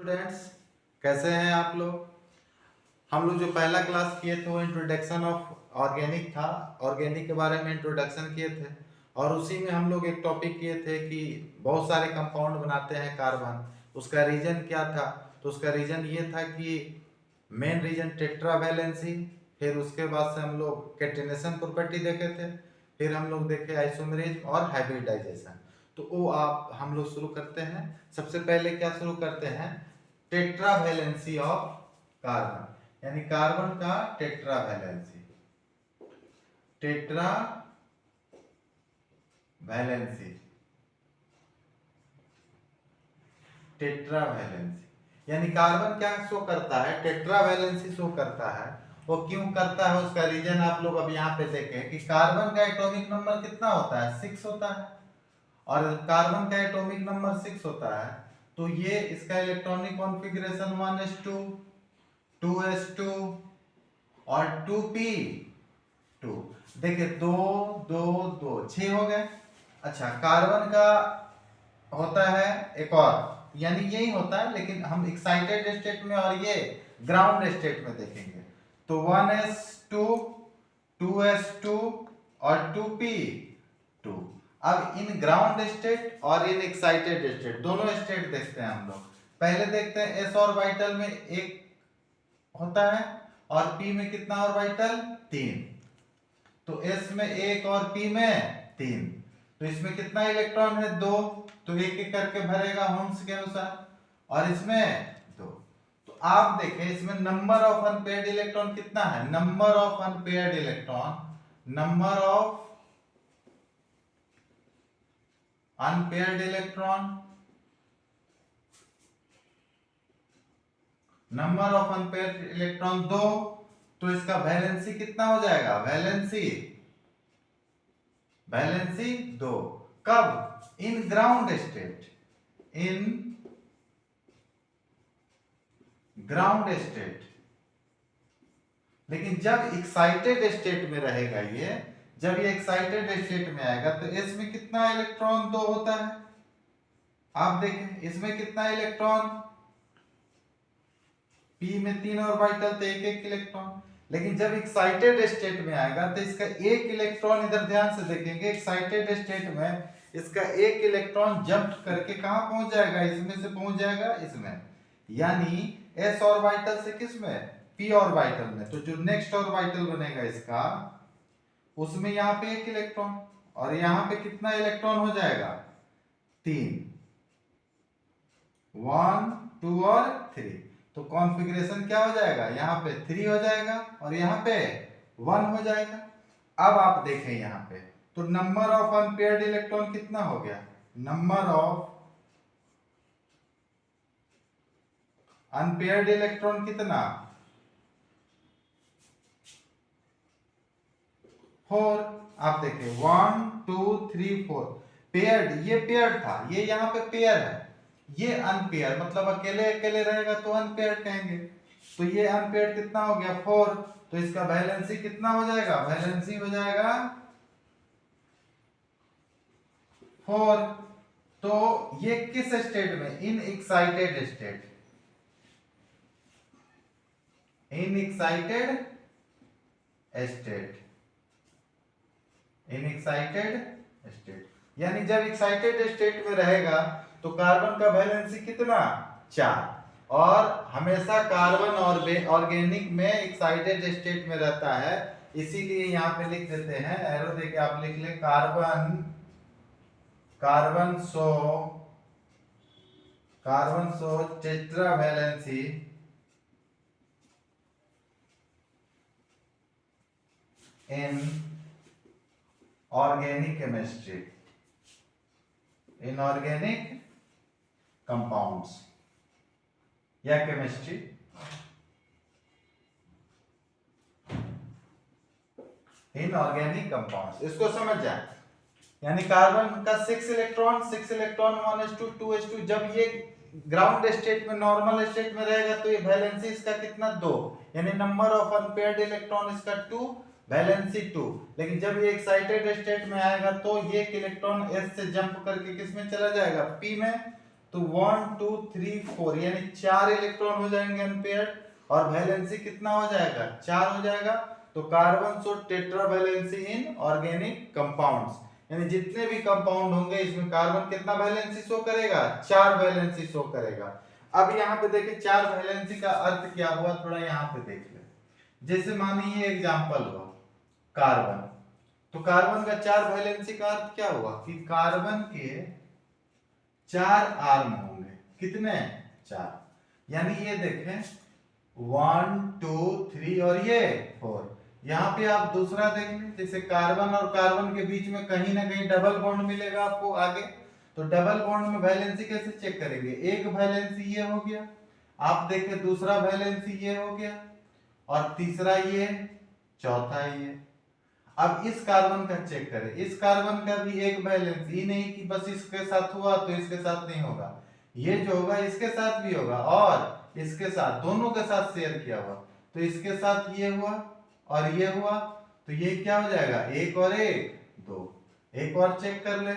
Students, कैसे हैं आप लोग। हम लोग जो पहला क्लास किए थे वो इंट्रोडक्शन ऑफ ऑर्गेनिक था। ऑर्गेनिक के बारे में इंट्रोडक्शन किए थे और उसी में हम लोग एक टॉपिक किए थे कि बहुत सारे कंपाउंड बनाते हैं कार्बन। उसका रीजन क्या था? तो उसका रीजन ये था कि मेन रीजन टेट्रावैलेंसी। फिर उसके बाद से हम लोग कैटेनेशन प्रॉपर्टी देखे थे। फिर हम लोग देखे आइसोमेरिज्म और हाइब्रिडाइजेशन। तो वो आप हम लोग शुरू करते हैं। सबसे पहले क्या शुरू करते हैं? टेट्रावैलेंसी ऑफ कार्बन, यानी कार्बन का टेट्रावैलेंसी। टेट्रावैलेंसी टेट्रावैलेंसी यानी कार्बन क्या शो करता है? टेट्रावैलेंसी शो करता है। वो क्यों करता है उसका रीजन आप लोग अब यहाँ पे देखें कि कार्बन का एटॉमिक नंबर कितना होता है? 6 होता है। और कार्बन का एटॉमिक नंबर 6 होता है तो ये इसका इलेक्ट्रॉनिक कॉन्फ़िगरेशन 1s2 2s2 और 2p2। देखिए 2 2 2 6 हो गए। अच्छा, कार्बन का होता है एक और, यानी यही होता है लेकिन हम एक्साइटेड स्टेट में और ये ग्राउंड स्टेट में देखेंगे। तो 1s2 2s2 और 2p2। अब इन ग्राउंड स्टेट और इन एक्साइटेड स्टेट दोनों स्टेट देखते हैं हम लोग। पहले देखते हैं s ऑर्बिटल में एक होता है और p में कितना ऑर्बिटल? 3। तो s में एक और p में 3। तो इसमें कितना इलेक्ट्रॉन है? 2। तो एक एक करके भरेगा होम्स के अनुसार। और इसमें 2। तो आप देखें इसमें नंबर ऑफ अनपेयर्ड इलेक्ट्रॉन कितना है? Number of unpaired electron number of unpaired electron 2। तो इसका वैलेंसी कितना हो जाएगा? वैलेंसी 2। कब? In ground state. लेकिन जब एक्साइटेड स्टेट में रहेगा जब ये एक्साइटेड स्टेट में आएगा तो इसमें कितना इलेक्ट्रॉन? 2 होता है। आप देखें इसमें कितना इलेक्ट्रॉन? p में 3 ऑर्बिटल तो एक एक इलेक्ट्रॉन। लेकिन जब एक्साइटेड स्टेट में आएगा तो इसका एक इलेक्ट्रॉन, इधर ध्यान से देखेंगे, एक्साइटेड स्टेट में इसका एक इलेक्ट्रॉन जंप करके कहां पहुंच जाएगा? इसमें से पहुंच जाएगा इसमें, यानी s ऑर्बिटल से किस में? p ऑर्बिटल में। तो जो नेक्स्ट ऑर्बिटल बनेगा इसका, उसमें यहां पे एक इलेक्ट्रॉन और यहां पे कितना इलेक्ट्रॉन हो जाएगा? 3। 1 2 और 3। तो कॉन्फ़िगरेशन क्या हो जाएगा? यहाँ पे 3 हो जाएगा और यहाँ पे 1 हो जाएगा। अब आप देखें यहाँ पे तो नंबर ऑफ अनपेयर्ड इलेक्ट्रॉन कितना हो गया? नंबर ऑफ अनपेयर्ड इलेक्ट्रॉन कितना? 4। आप देखें 1 2 3 4 पेयर्ड, ये पेयर्ड था, ये यहाँ पे पेयर है। ये अनपेयर मतलब अकेले अकेले रहेगा तो अनपेयर कहेंगे। तो ये अनपेयर कितना हो गया? 4। तो इसका वैलेंसी कितना हो जाएगा? वैलेंसी हो जाएगा 4। तो ये किस स्टेट में? In excited state. यानी जब एक्साइटेड स्टेट में रहेगा तो कार्बन का वैलेंसी कितना? 4। और हमेशा कार्बन और ऑर्गेनिक में एक्साइटेड स्टेट में रहता है, इसीलिए यहां पे लिख देते हैं, एरो देके आप लिख ले, carbon show tetravalency in organic chemistry, inorganic compounds या केमिस्ट्री। इनऑर्गेनिक कंपाउंड्स, इसको समझ जाए। यानी कार्बन का 6 इलेक्ट्रॉन 1s2 2s2, जब ये ग्राउंड स्टेट में नॉर्मल स्टेट में रहेगा तो ये वैलेंसी इसका कितना? 2। यानी नंबर ऑफ अनपेयर्ड इलेक्ट्रॉन इसका 2, वैलेंसी 2। लेकिन जब ये एक्साइटेड स्टेट में आएगा तो ये एक इलेक्ट्रॉन s से जंप करके किस में चला जाएगा? p में। तो 1 2 3 4 यानी 4 इलेक्ट्रॉन हो जाएंगे अनपेयर्ड, और वैलेंसी कितना हो जाएगा, 4 हो जाएगा। तो carbon show tetra valency in organic compounds, यानी जितने भी कंपाउंड होंगे इसमें कार्बन कितना वैलेंसी शो करेगा, 4 वैलेंसी शो करेगा। अब यहाँ पे देखिए 4 वैलेंसी का अर्थ क्या हुआ, थोड़ा यहाँ पे देख ले। जैसे मानिए एग्जांपल हुआ कार्बन, तो कार्बन का 4 वैलेंसी का अर्थ क्या हुआ कि कार्बन के 4 आर्म होंगे, कितने, 4। यानी ये देखें 1 2 3 और ये 4। यहाँ पे आप दूसरा देख लें, जैसे कार्बन और कार्बन के बीच में कहीं ना कहीं डबल बॉन्ड मिलेगा आपको आगे, तो डबल बॉन्ड में वैलेंसी कैसे चेक करेंगे, एक वैलेंसी ये हो गया, आप देखें दूसरा वैलेंसी ये हो गया, और तीसरा ये, चौथा ये। अब इस कार्बन का चेक करें, इस कार्बन का भी एक बैलेंस, ही नहीं कि बस इसके साथ हुआ तो इसके साथ नहीं होगा, ये जो होगा इसके साथ भी होगा और इसके साथ, दोनों के साथ शेयर किया हुआ, तो इसके साथ ये हुआ और ये हुआ, तो ये क्या हो जाएगा, एक और एक, दो। एक और चेक कर ले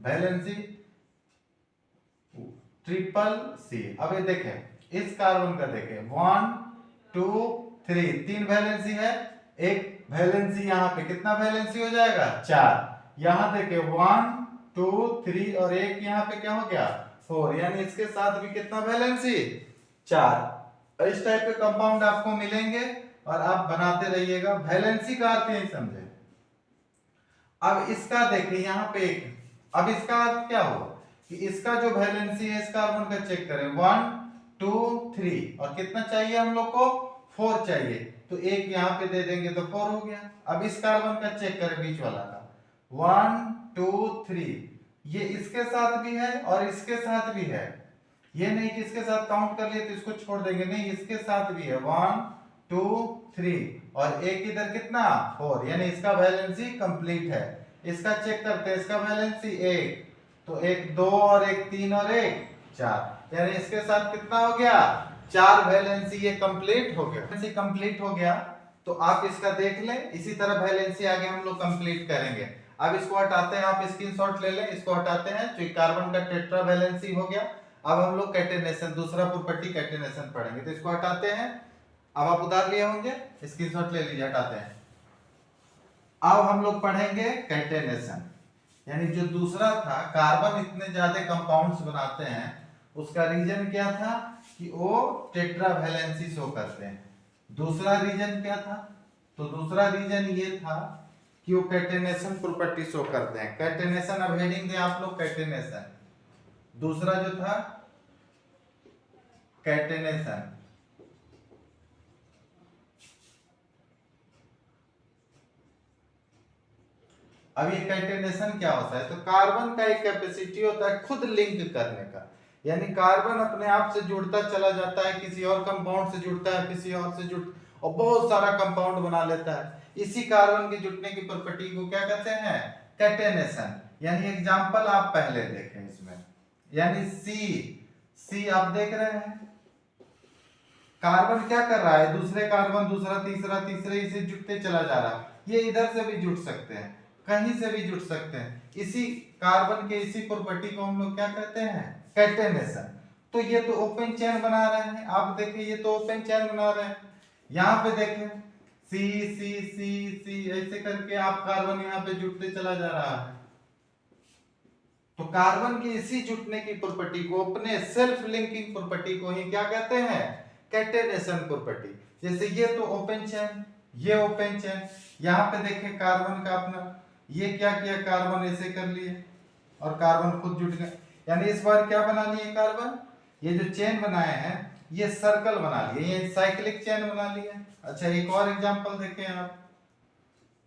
वैलेंसी, ट्रिपल सी। अब ये देखें इस कार्बन का देखें 1 2 3, 3 वैलेंसी है, एक वैलेंसी यहाँ पे कितना वैलेंसी हो जाएगा, 4। यहाँ देखे 1 2 3 और एक यहाँ पे क्या हो गया, 4, यानी इसके साथ भी कितना वैलेंसी, 4। इस टाइप के कंपाउंड आपको मिलेंगे और आप बनाते रहिएगा। वैलेंसी का अर्थ यही समझे। अब इसका देखिए यहाँ पे एक, अब इसका अर्थ क्या हुआ कि इसका जो वैलेंसी है इस कार्बन का चेक करें 1 2 3 और कितना चाहिए हम लोग को, 4 चाहिए, तो एक यहाँ पे दे देंगे तो 4 हो गया। अब इस कार्बन का चेक करें बीच वाला का 1 2 3, ये इसके साथ भी है और इसके साथ भी है, ये नहीं कि इसके साथ काउंट कर लिए तो इसको छोड़ देंगे, नहीं इसके साथ भी है 1 2 3 और एक इधर कितना, 4, यानी इसका वैलेंसी कंप्लीट है। इसका चेक करते हैं, इसका वैलेंसी एक, तो एक 2 और एक 3 और एक 4, यानी इसके साथ कितना हो गया, 4 वैलेंसी, ये कंप्लीट हो गया। वैलेंसी कंप्लीट हो गया तो आप इसका देख लें, इसी तरह वैलेंसी आगे हम लोग कंप्लीट करेंगे। अब इसको हटाते हैं, आप स्क्रीनशॉट ले लें, इसको हटाते हैं, जो कार्बन का टेट्रा वैलेंसी हो गया। अब हम लोग कैटेनेशन, दूसरा प्रॉपर्टी कैटेनेशन पढ़ेंगे, तो इसको हटाते हैं। अब आप उतार लिए होंगे, स्क्रीनशॉट ले लीजिए, हटाते हैं। अब हम लोग पढ़ेंगे कैटेनेशन, यानी जो दूसरा था, कार्बन इतने ज्यादा कंपाउंड्स बनाते हैं, उसका रीजन क्या था कि वो टेट्रा वैलेंसी शो करते हैं। दूसरा रीजन क्या था, तो दूसरा रीजन ये था कि वो कैटेनेशन प्रॉपर्टी शो करते हैं। कैटेनेशन, अब हेडिंग दें आप लोग कैटेनेशन, दूसरा जो था कैटेनेशन। अब ये कैटेनेशन क्या होता है, तो कार्बन का एक कैपेसिटी होता है खुद लिंक करने का, यानी कार्बन अपने आप से जुड़ता चला जाता है, किसी और कंपाउंड से जुड़ता है, किसी और से जुड़, और बहुत सारा कंपाउंड बना लेता है। इसी कार्बन के जुड़ने की प्रॉपर्टी को क्या कहते हैं, कैटेनेशन। यानी एग्जांपल आप पहले देखें इसमें, यानी सी आप देख रहे हैं, कार्बन क्या कर रहा है, दूसरे कार्बन, दूसरा, तीसरा, तीसरे, इसे जुड़ते चला जा रहा है। ये इधर से भी जुड़ सकते हैं, कहीं से भी जुड़ सकते हैं, इसी कार्बन के इसी प्रॉपर्टी को हम लोग क्या कहते हैं, कैटेनेशन। तो ये तो ओपन चेन बना रहे हैं, आप देखें ये तो ओपन चेन बना रहे हैं। यहाँ पे देखें सी सी सी सी ऐसे करके आप कार्बन यहाँ पे जुड़ते चला जा रहा है। तो कार्बन की इसी जुटने की प्रॉपर्टी को, अपने सेल्फ लिंकिंग प्रॉपर्टी को ही क्या कहते हैं, कैटेनेशन प्रॉपर्टी। जैसे ये तो ओपन चेन, ये ओपन चेन, यहाँ पे देखें कार्बन का अपना, ये क्या किया, कार्बन ऐसे कर लिए और कार्बन खुद जुट गए, यानी इस बार क्या बना लिए कार्बन, ये जो चेन बनाए हैं ये सर्कल बना लिए, ये साइक्लिक चेन बना लिए। अच्छा एक और एग्जांपल देखें आप,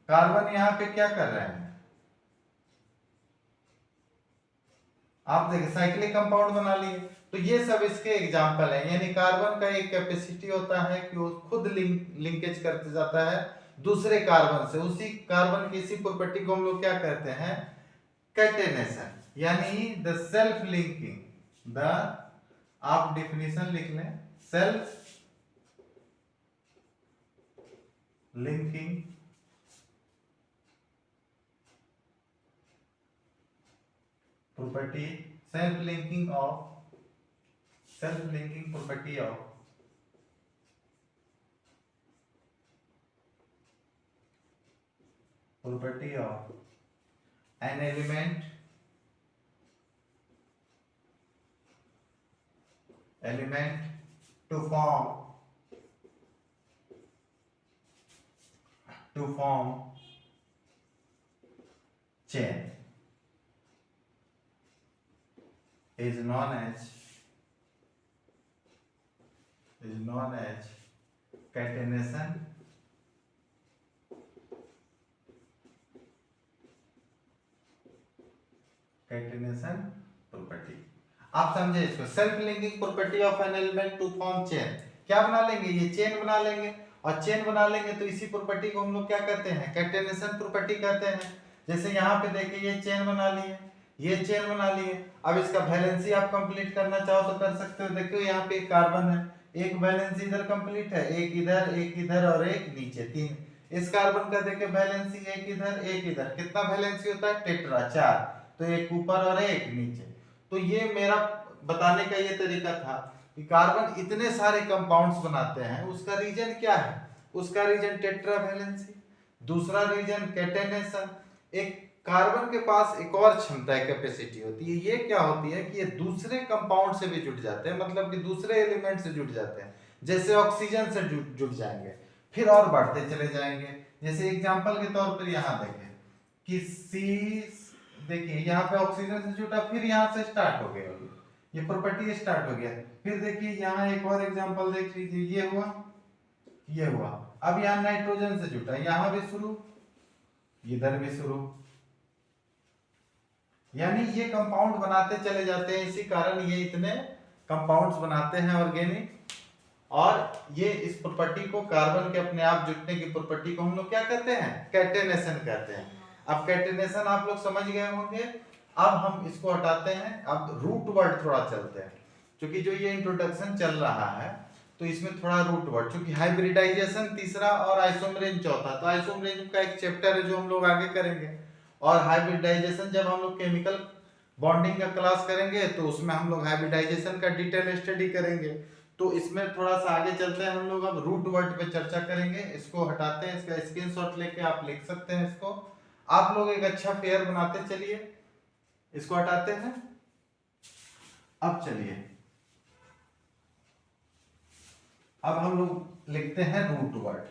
कार्बन यहाँ पे क्या कर रहे हैं, आप देखिए साइक्लिक कंपाउंड बना लिए। तो ये सब इसके एग्जांपल है, यानी कार्बन का एक कैपेसिटी होता है कि वो खुद लिंकेज करते जाता है दूसरे कार्बन से, उसी कार्बन की इसी प्रॉपर्टी को हम लोग क्या कहते हैं, कैटेनेशन, यानी द सेल्फ लिंकिंग, द, आप डिफिनेशन लिख लें, self linking property, self linking of self linking property of an element to form chain is known as catenation property. आप समझे इसको, self linking property of an element to form chain. क्या बना लेंगे, ये चेन बना लेंगे, और चेन बना लेंगे तो इसी प्रॉपर्टी को हम लोग क्या कहते हैं, कैटेनेशन प्रॉपर्टी कहते हैं। जैसे यहाँ पे देखिए ये चेन बना ली है, ये चेन बना ली है। अब इसका वैलेंसी आप कंप्लीट करना चाहो तो कर सकते हो। देखो यहाँ पे एक कार्बन है, एक वैलेंसी इधर कंप्लीट है, एक इधर और एक नीचे, 3। इस कार्बन का देखिए वैलेंसी एक इधर, कितना वैलेंसी होता है, टेट्रा, 4। तो एक ऊपर और एक नीचे। तो ये मेरा बताने का ये तरीका था कि कार्बन इतने सारे कंपाउंड्स बनाते हैं, उसका रीजन क्या है, उसका रीजन टेट्रा वैलेंसी, दूसरा रीजन कैटेनेशन। एक कार्बन के पास एक और क्षमता है, कैपेसिटी होती है, ये क्या होती है कि ये दूसरे कंपाउंड से भी जुड़ जाते हैं, मतलब कि दूसरे एलिमेंट से जुड़ जाते हैं। जैसे ऑक्सीजन से जुड़ जाएंगे, फिर और बढ़ते चले जाएंगे। जैसे एग्जांपल के तौर पर यहाँ देखें कि C, देखिए यहाँ पे ऑक्सीजन से जुटा, फिर यहाँ से स्टार्ट हो गया, ये प्रॉपर्टी स्टार्ट हो गया। फिर देखिए यहाँ एक और एग्जांपल देख लीजिए, ये हुआ। अब यहाँ नाइट्रोजन से जुटा, यहाँ भी शुरू, इधर भी शुरू, यानी ये कंपाउंड बनाते चले जाते हैं। इसी कारण ये इतने कंपाउंड्स बनाते हैं ऑर्गेनिक। और ये इस प्रॉपर्टी को, कार्बन के अपने आप जुटने की प्रॉपर्टी को हम लोग क्या कहते हैं, कैटेनेशन कहते हैं। अब कैटेनेशन आप लोग समझ गए होंगे। अब हम इसको हटाते हैं, अब रूट वर्ड थोड़ा चलते हैं, क्योंकि जो ये इंट्रोडक्शन चल रहा है तो इसमें थोड़ा रूट वर्ड, क्योंकि हाइब्रिडाइजेशन तीसरा और आइसोमेरेन चौथा, तो आइसोमेरेन का एक चैप्टर है जो हम लोग आगे करेंगे, और हाइब्रिडाइजेशन जब हम लोग केमिकल बॉन्डिंग का क्लास करेंगे तो उसमें हम लोग हाइब्रिडाइजेशन का डिटेल स्टडी करेंगे। तो इसमें थोड़ा सा आगे चलते हैं, हम लोग अब रूट वर्ड पे चर्चा करेंगे। इसको हटाते हैं, इसका स्क्रीनशॉट लेके आप लिख सकते हैं इसको। आप लोग एक अच्छा पेयर बनाते चलिए, इसको हटाते हैं। अब चलिए, अब हम लोग लिखते हैं रूट वर्ड,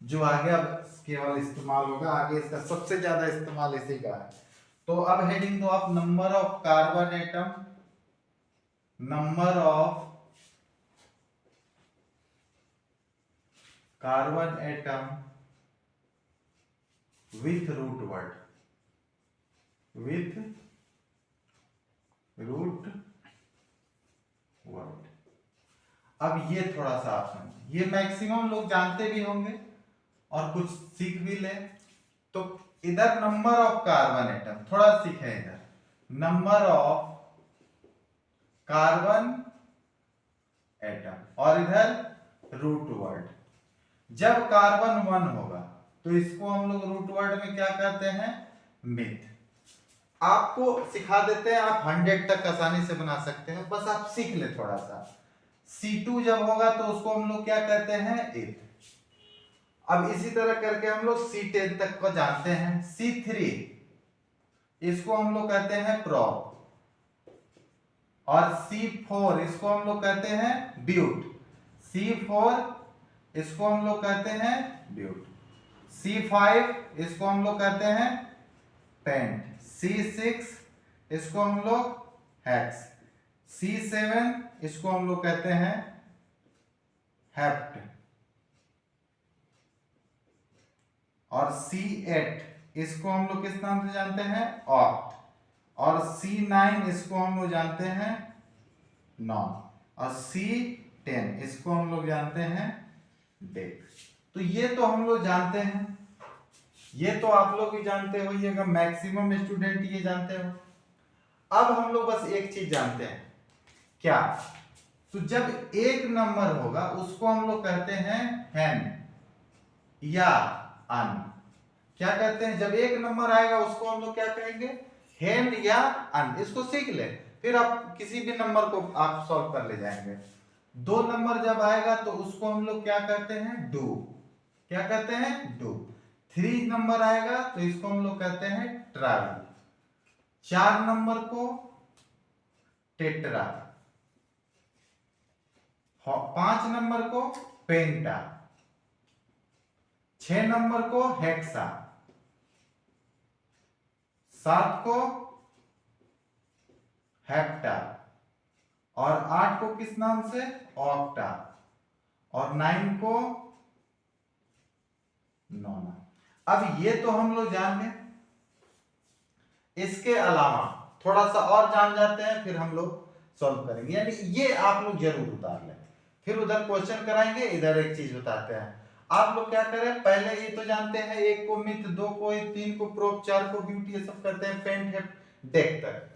जो आगे अब केवल इस्तेमाल होगा, आगे इसका सबसे ज्यादा इस्तेमाल इसी का है। तो अब हेडिंग दो आप, number of carbon atom, number of carbon atom with root word, अब ये थोड़ा सा आप समझिए, ये मैक्सिमम लोग जानते भी होंगे और कुछ सीख भी ले। तो इधर नंबर ऑफ कार्बन एटम, थोड़ा सीखे इधर, नंबर ऑफ कार्बन एटम, और इधर रूट वर्ड। जब कार्बन 1 होगा तो इसको हम लोग रूट वर्ड में क्या कहते हैं, मिथ। आपको सिखा देते हैं, आप 100 तक आसानी से बना सकते हैं, बस आप सीख ले थोड़ा सा। C2 जब होगा तो उसको हम लोग क्या कहते हैं, एथ। अब इसी तरह करके हम लोग C10 तक को जानते हैं। C3 इसको हम लोग कहते हैं प्रोप, और C4 इसको हम लोग कहते हैं ब्यूट, C4 इसको हम लोग कहते हैं ब्यूट, C5 इसको हम लोग कहते हैं पेंट, C6 इसको हम लोग हेक्स, C7 इसको हम लोग कहते हैं हेप्ट, और C8 इसको हम लोग किस नाम से जानते हैं, ऑक्ट, और C9 इसको हम लोग जानते हैं नॉन, और C10 इसको हम लोग जानते हैं डेक। तो ये तो हम लोग जानते हैं, ये तो आप लोग भी जानते होइएगा, मैक्सिमम स्टूडेंट ये जानते हो। अब हम लोग बस एक चीज जानते हैं, क्या, तो जब एक नंबर होगा उसको हम लोग कहते हैं हेन या अन। क्या कहते हैं, जब एक नंबर आएगा उसको हम लोग क्या कहेंगे, हेन या अन, इसको सीख ले, फिर आप किसी भी नंबर को आप सॉल्व कर ले जाएंगे। 2 नंबर जब आएगा तो उसको हम लोग क्या कहते हैं, डू, क्या कहते हैं, डू। 3 नंबर आएगा तो इसको हम लोग कहते हैं ट्राई। 4 नंबर को टेट्रा, 5 नंबर को पेंटा, 6 नंबर को हेक्सा, 7 को हेप्टा, और 8 को किस नाम से, ऑक्टा, और 9 को नोना। अब ये तो हम लोग जान गए, इसके अलावा थोड़ा सा और जान जाते हैं, फिर हम लोग सॉल्व करेंगे। यानी ये आप लोग जरूर उतार लें, फिर उधर क्वेश्चन कराएंगे, इधर एक चीज बताते हैं। आप लोग क्या करें, पहले ये तो जानते हैं, 1 को मिथ, 2 को, 3 को प्रोप, 4 को ब्यूटी, ये सब करते हैं पेंट, हेप, डेक तक।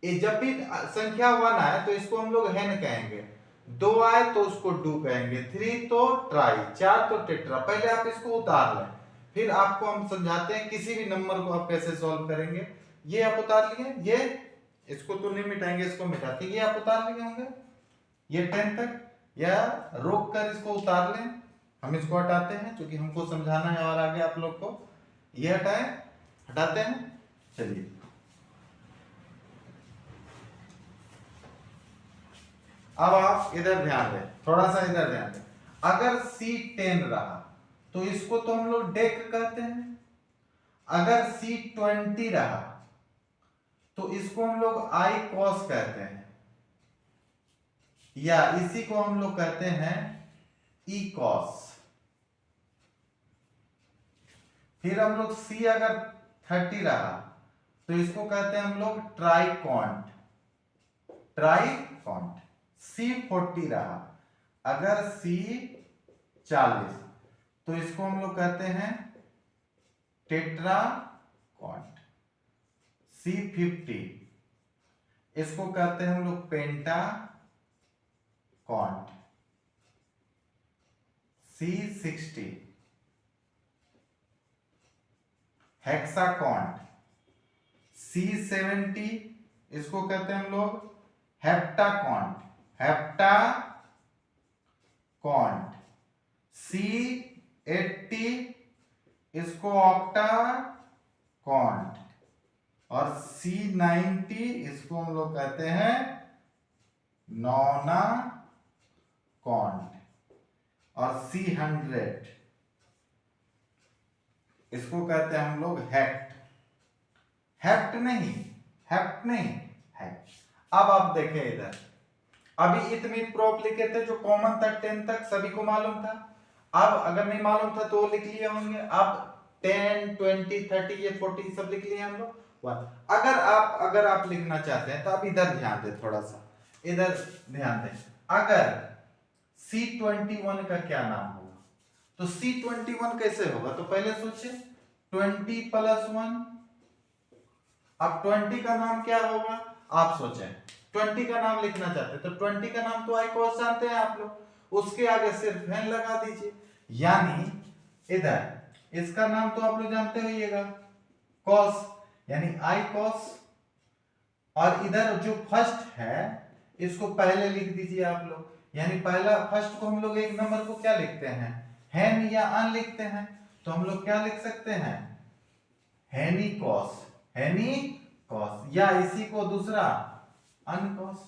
ये जब भी संख्या 1 आए तो इसको हम लोग हेन कहेंगे, 2 आए तो उसको डू कहेंगे, 3 तो ट्राई, 4 तो टेट्रा। पहले आप इसको उतार लें, फिर आपको हम समझाते हैं किसी भी नंबर को आप कैसे सॉल्व करेंगे। ये आप उतार लिए, ये इसको तो नहीं मिटाएंगे, इसको मिटाते, ये आप उतार लिए होंगे, ये 10 तक, या रोक कर इसको उतार लें, हम इसको हटाते हैं क्योंकि हमको समझाना है और आगे आप लोग को। ये हटाएं, हटाते हैं, चलिए। अब आप इधर ध्यान दें, थोड़ा सा इधर ध्यान दें। अगर C10 रहा तो इसको तो हम लोग डेक कहते हैं। अगर C20 रहा तो इसको हम लोग आई कॉस कहते हैं, या इसी को हम लोग कहते हैं ई कॉस। फिर हम लोग C अगर 30 रहा तो इसको कहते हैं हम लोग ट्राइकॉन्ट, ट्राइकॉन्ट। C40 रहा, अगर C40 तो इसको हम लोग कहते हैं टेट्राकॉन्ट। C50 इसको कहते हैं हम लोग पेंटाकॉन्ट। C60 हेक्साकॉन्ट। C70 इसको कहते हैं हम लोग हेप्टाकॉन्ट, हेप्टाकॉन्ट। C80 इसको ऑक्टाकॉन्ट, और C90 इसको हम लोग कहते हैं नोनाकॉन्ट, और C100 इसको कहते हैं हम लोग हेक्ट, हेक्ट नहीं, हेक्ट नहीं, हेक्ट। अब आप देखें इधर, अभी इतनी प्रोप लिखे थे जो कॉमन था 10 तक, सभी को मालूम था। अब अगर नहीं मालूम था तो वो लिख लिए होंगे। अब 10, 20, 30, ये 40 सब लिख लिए हम लोग। अगर आप लिखना चाहते हैं तो आप इधर ध्यान दें, थोड़ा सा इधर ध्यान दें। अगर C21 का क्या नाम होगा, तो C21 कैसे होगा, तो पहले सोचे 20 + 1। अब 20 का नाम क्या होगा, आप सोचें 20 का नाम लिखना चाहते हैं तो 20 का नाम तो आई कॉस जानते हैं आप लोग, उसके आगे सिर्फ एन लगा दीजिए। यानी इधर इसका नाम तो आप लोग जानते होइएगा कॉस, यानी आई कॉस। और इधर जो फर्स्ट है इसको पहले लिख दीजिए आप लोग, यानी पहला फर्स्ट को हम लोग एक नंबर को क्या लिखते हैं, हेन या अन लिखते हैं, तो हम लोग क्या लिख सकते हैं, हेनी कॉस, हेनी कॉस, या इसी को दूसरा अन कॉस,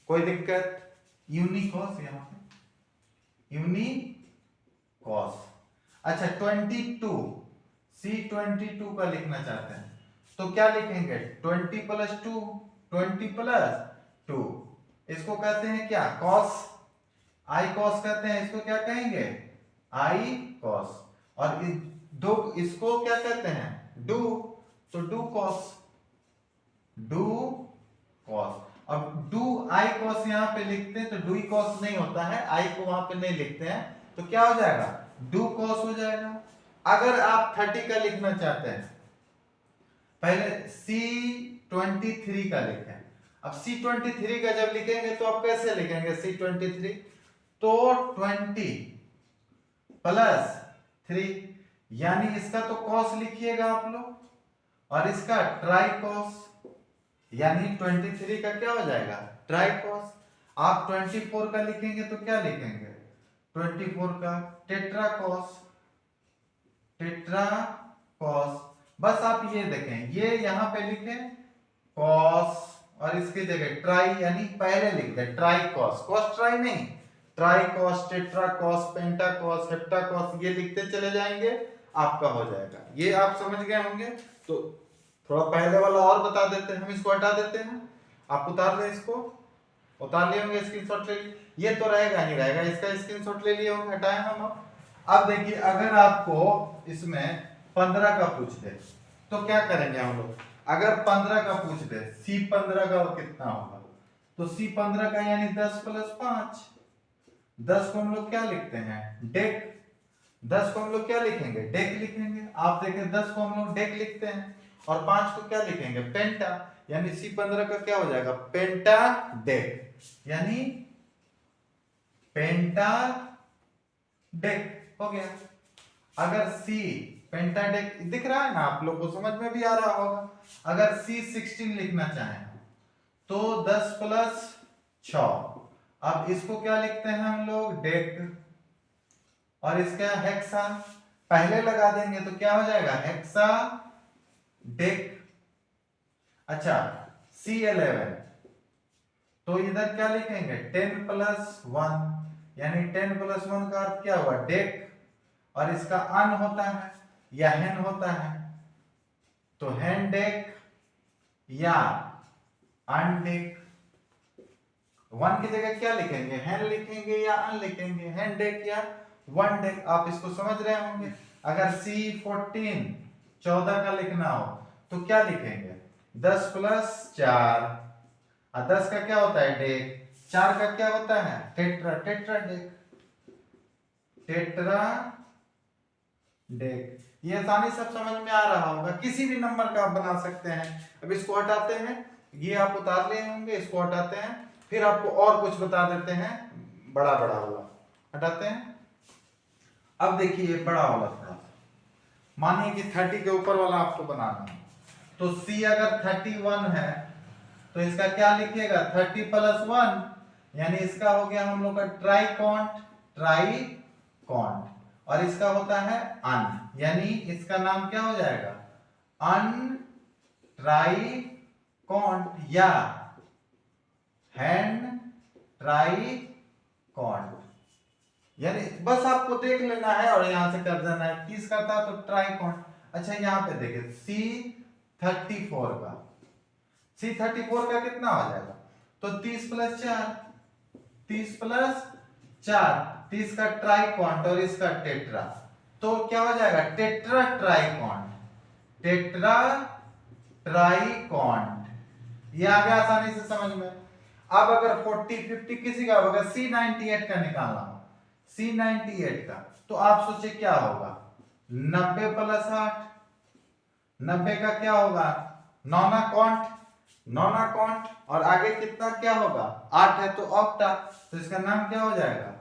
कोई दिक्कत, यूनिकॉस, यहां पे यूनिकॉस। अच्छा 22, C22 का लिखना चाहते हैं तो क्या लिखेंगे, 20 + 2, 20 + 2, इसको कहते हैं क्या, कॉस, आई कॉस कहते हैं, इसको क्या कहेंगे, आई कॉस। और दो इसको क्या कहते हैं, डू, तो डू कॉस, डू कॉस। अब डू आई कॉस यहां पे लिखते हैं तो डू कॉस नहीं होता है, आई को वहां पे नहीं लिखते हैं, तो क्या हो जाएगा, डू कॉस हो जाएगा। अगर आप 30 का लिखना चाहते हैं, पहले C23 का लिखें। अब C23 का जब लिखेंगे तो आप कैसे लिखेंगे C23, तो 20 + 3, यानी इसका तो कॉस लिखिएगा आप लोग, और इसका ट्राइकोस यानी 23 का क्या हो जाएगा ट्राइकोस। आप 24 का लिखेंगे तो क्या लिखेंगे 24 का टेट्राकोस, टेट्राकोस। बस आप ये देखें ये यहां पे लिखें कॉस और इसकी जगह ट्राई यानी पहले लिख दे ट्राइकोस, कॉस ट्राई नहीं, ट्राइकोस, टेट्राकोस, पेंटाकोस, हेप्टाकोस ये लिखते चले जाएंगे आपका हो जाएगा। ये आप समझ गए होंगे। तो थोड़ा पहले वाला और बता देते हैं, हम इसको हटा देते हैं, आप उतार लें, इसको उतार लिए होंगे, स्क्रीनशॉट ले लिए, ये तो रहेगा ही रहेगा, इसका स्क्रीनशॉट ले लिए होंगे, हटाएं हम। अब देखिए अगर आपको इसमें 15 का पूछ दे तो क्या करेंगे हम लोग। अगर 15 का पूछ दे C15 का कितना होगा तो C15 का यानी 10 + 5, 10 को हम लोग क्या लिखते हैं डेक, 10 को हम लोग क्या लिखेंगे डेक लिखेंगे। आप देखें 10 को हम लोग डेक लिखते हैं और 5 को क्या लिखेंगे पेंटा, यानी C15 का क्या हो जाएगा पेंटा डेक, यानी पेंटा डेक हो गया। अगर C पेंटाडेक दिख रहा है ना आप लोग को, समझ में भी आ रहा होगा। अगर C16 लिखना चाहें तो 10 + 6, अब इसको क्या लिखते हैं हम लोग डेक, और इसका हेक्सा पहले लगा देंगे तो क्या हो जाएगा हेक्सा डेक। अच्छा C11 तो इधर क्या लिखेंगे 10 + 1, यानी 10 + 1 का अर्थ क्या हुआ डेक, और इसका अन होता है या हेन होता है तो हेन डेक या अन डेक। 1 की जगह क्या लिखेंगे हेन लिखेंगे या अन लिखेंगे, हेन डेक या वन डेक। आप इसको समझ रहे होंगे। अगर C14 14 का लिखना हो तो क्या लिखेंगे 10 + 4, 10 का क्या होता है डेक, 4 का क्या होता है tetra, tetra deck, tetra deck. ये आसानी सब समझ में आ रहा होगा, किसी भी नंबर का आप बना सकते हैं। अब इसको हटाते हैं, ये आप उतार लिए होंगे, इसको हटाते हैं, फिर आपको और कुछ बता देते हैं बड़ा बड़ा वाला, हटाते हैं। अब देखिए बड़ा वाला थोड़ा, मानिए कि 30 के ऊपर वाला आपको बनाना है तो C अगर 31 है तो इसका क्या लिखिएगा 30 + 1, यानी इसका हो गया हम लोग का ट्राइकॉन्ट, ट्राइकॉन्ट, और इसका होता है अन, यानी इसका नाम क्या हो जाएगा अन ट्राइकॉन्ट या हैंड ट्राइकॉन्ट। यानी बस आपको देख लेना है और यहां से कर देना है, किस का था तो ट्राइकॉन्ट। अच्छा यहां पे देखिए C34 का, C34 का कितना हो जाएगा तो 30 + 4, 30 + 4, 30 का ट्राइकॉन्ट और इसका टेट्रा, तो क्या हो जाएगा टेट्रा ट्राइकॉन्ट, टेट्रा ट्राइकॉन्ट। ये आ गया आसानी से समझ में। अब अगर 40 50 किसी का अगर C98 का निकालना हो, C98 का तो आप सोचिए क्या होगा 90 + 8, 90 का क्या होगा नौना कॉन्ट, नौना कॉन्ट, और आगे कितना क्या होगा 8 है तो ऑक्टा, तो इसका नाम क्या हो जाएगा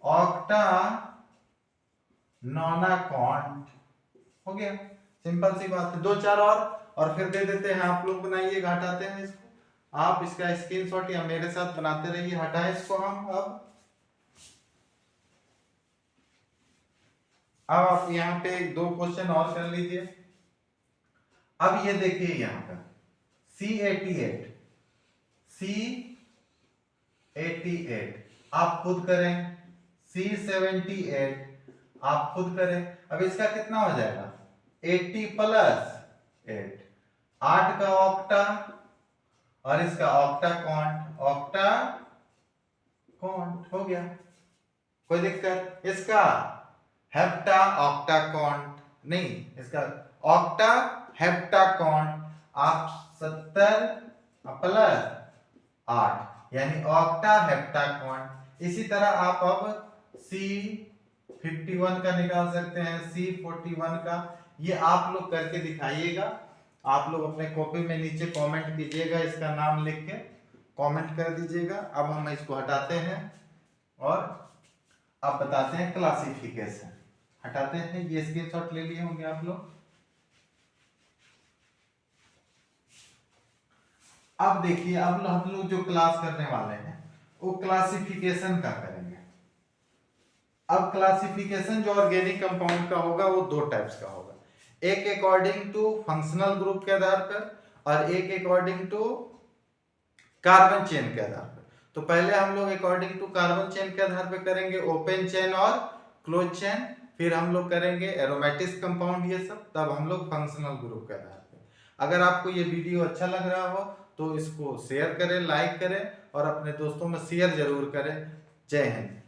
ऑक्टा नौना कॉन्ट। हो गया, सिंपल सी बात है। 2 4 और फिर दे देते हैं, आप लोग बनाइएगा, हटाते हैं इसको, आप इसका स्क्रीनशॉट या मेरे साथ बनाते रहिए। हटाएं इसको हम। अब आप यहाँ पे 2 क्वेश्चन और कर लीजिए। अब ये देखिए यहाँ पर C88, C88 आप खुद करें, C78 आप खुद करें। अब इसका कितना हो जाएगा 80 + 8, 8 का ऑक्टा और इसका ऑक्टा कॉन्ट, ऑक्टा कॉन्ट हो गया, कोई दिक्कत। इसका हेप्टा ऑक्टा कॉन्ट नहीं, इसका ऑक्टा हेप्टा कॉन्ट, आप 70 + 8 यानी ऑक्टा हेप्टा कॉन्ट। इसी तरह आप अब C51 का निकाल सकते हैं, C41 का। ये आप लोग करके दिखाइएगा, आप लोग अपने कॉपी में नीचे कमेंट कीजिएगा, इसका नाम लिख के कमेंट कर दीजिएगा। अब हम इसको हटाते हैं और अब बताते हैं क्लासिफिकेशन। हटाते हैं, ये स्क्रीनशॉट ले लिए होंगे आप लोग। अब देखिए, अब हम लोग जो क्लास करने वाले हैं वो क्लासिफिकेशन का करेंगे। अब क्लासिफिकेशन जो ऑर्गेनिक कंपाउंड का होगा वो दो टाइप्स का होगा, एक अकॉर्डिंग टू फंक्शनल ग्रुप के आधार पर और एक अकॉर्डिंग टू कार्बन चेन के आधार पर। तो पहले हम लोग अकॉर्डिंग टू कार्बन चेन के आधार पर करेंगे, ओपन चेन और क्लोज चेन, फिर हम लोग करेंगे एरोमेटिक कंपाउंड ये सब, तब हम लोग फंक्शनल ग्रुप के आधार पर। अगर आपको ये वीडियो अच्छा लग रहा हो तो इसको शेयर करें, लाइक करें और अपने दोस्तों में शेयर जरूर करें। जय हिंद।